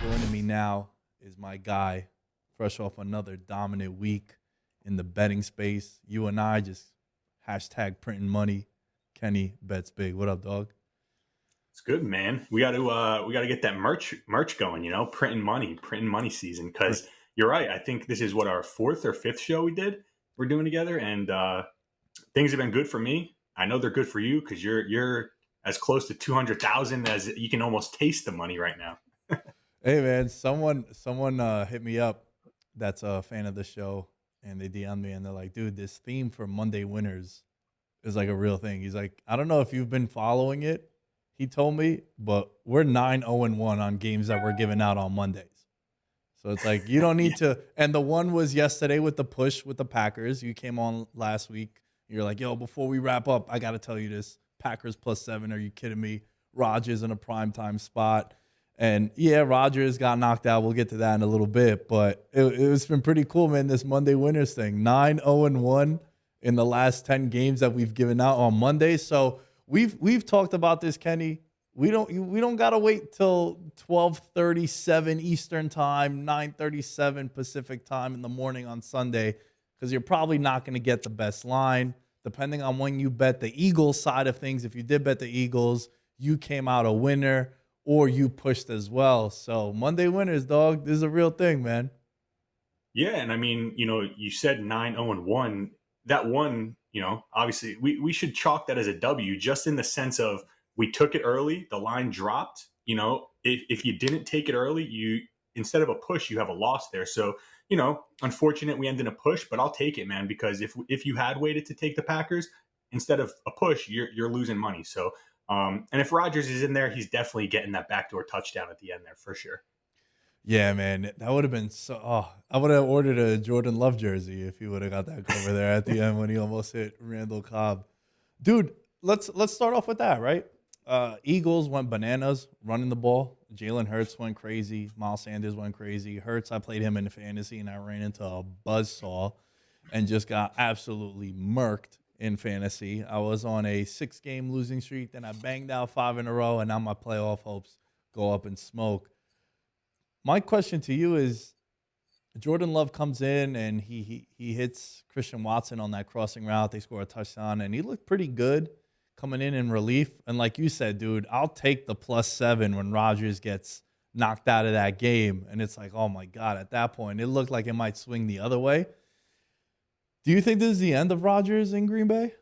Joining me now is my guy, fresh off another dominant week in the betting space. You and I just hashtag printing money. Kenny bets big. What up, dog? It's good, man. We got to get that merch going. Printing money season. Print. Because you're right. I think this is what our fourth or fifth show we're doing together, and things have been good for me. I know they're good for you because you're as close to 200,000 as you can almost taste the money right now. Hey man, someone hit me up that's a fan of the show, and they DM'd me and they're like, dude, this theme for Monday winners is like a real thing. He's like, I don't know if you've been following it. He told me, but we're 9-0-1 on games that we're giving out on Mondays. So it's like you don't Yeah, need to. And the one was yesterday with the push with the Packers. You came on last week. You're like, yo, before we wrap up, I got to tell you this: Packers +7. Are you kidding me? Rodgers in a primetime spot. And yeah, Rodgers got knocked out. We'll get to that in a little bit. But it's been pretty cool, man. This Monday winners thing: 9-0-1 in the last 10 games that we've given out on Monday. So we've talked about this, Kenny. We don't gotta wait till 12:37 Eastern time, 9:37 Pacific time in the morning on Sunday, because you're probably not gonna get the best line. Depending on when you bet the Eagles side of things, if you did bet the Eagles, you came out a winner or you pushed as well. So Monday winners, dog. This is a real thing, man. yeah, and I mean, you said 9-0-1. That one, obviously we should chalk that as a W, just in the sense of we took it early, the line dropped. If you didn't take it early, you instead of a push, you have a loss there. So, unfortunate we ended in a push, but I'll take it, man, because if you had waited to take the Packers instead of a push, you're losing money. So, and if Rodgers is in there, he's definitely getting that backdoor touchdown at the end there for sure. Yeah, man, that would have been so. Oh, I would have ordered a Jordan Love jersey if he would have got that cover there at the end when he almost hit Randall Cobb. Dude, let's start off with that, right? Eagles went bananas running the ball. Jalen Hurts went crazy. Miles Sanders went crazy. Hurts, I played him in fantasy and I ran into a buzzsaw and just got absolutely murked in fantasy. I was on a 6-game losing streak, then I banged out 5 in a row, and now my playoff hopes go up in smoke. My question to you is Jordan Love comes in and he hits Christian Watson on that crossing route. They score a touchdown, and he looked pretty good coming in relief. And like you said, dude, I'll take the +7 when Rodgers gets knocked out of that game. And it's like, oh my God, at that point, it looked like it might swing the other way. Do you think this is the end of Rodgers in Green Bay?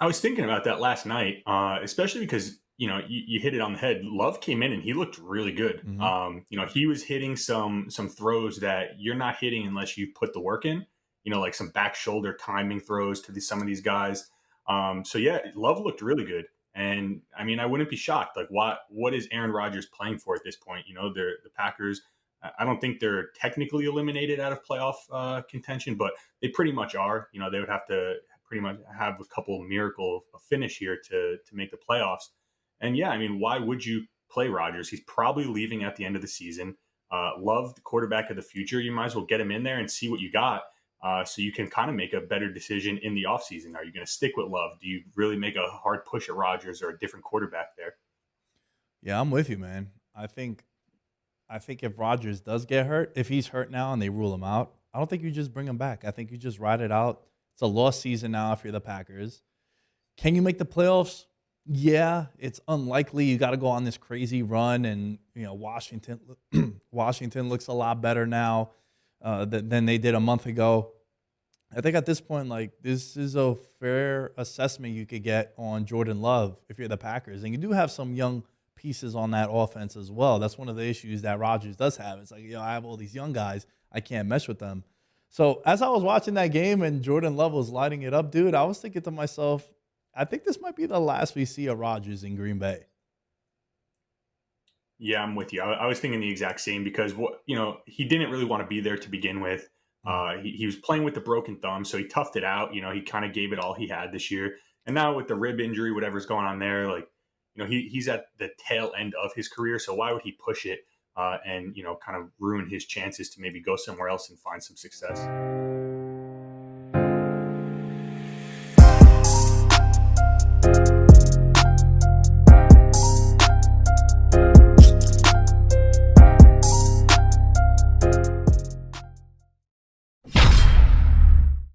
I was thinking about that last night, especially because you hit it on the head. Love came in and he looked really good. Hmm. He was hitting some throws that you're not hitting unless you put the work in. Like some back shoulder timing throws to some of these guys. So yeah, Love looked really good, and I mean I wouldn't be shocked. Like what is Aaron Rodgers playing for at this point? They're the Packers. I don't think they're technically eliminated out of playoff contention, but they pretty much are. They would have to pretty much have a couple miracle finish here to make the playoffs. And yeah, I mean, why would you play Rodgers? He's probably leaving at the end of the season. Love the quarterback of the future. You might as well get him in there and see what you got. So you can kind of make a better decision in the offseason. Are you going to stick with Love? Do you really make a hard push at Rodgers or a different quarterback there? Yeah, I'm with you, man. I think if Rodgers does get hurt, if he's hurt now and they rule him out, I don't think you just bring him back. I think you just ride it out. It's a lost season now if you're the Packers. Can you make the playoffs? Yeah, it's unlikely. You got to go on this crazy run, and Washington, Washington looks a lot better now than they did a month ago. I think at this point, like this is a fair assessment you could get on Jordan Love if you're the Packers, and you do have some young pieces on that offense as well. That's one of the issues that Rodgers does have. It's like I have all these young guys, I can't mesh with them. So as I was watching that game and Jordan Love was lighting it up, dude, I was thinking to myself, I think this might be the last we see of Rodgers in Green Bay. Yeah, I'm with you. I was thinking the exact same because he didn't really want to be there to begin with. Mhm. He was playing with the broken thumb, so he toughed it out. He kind of gave it all he had this year. And now with the rib injury, whatever's going on there, like he's at the tail end of his career. So why would he push it and kind of ruin his chances to maybe go somewhere else and find some success?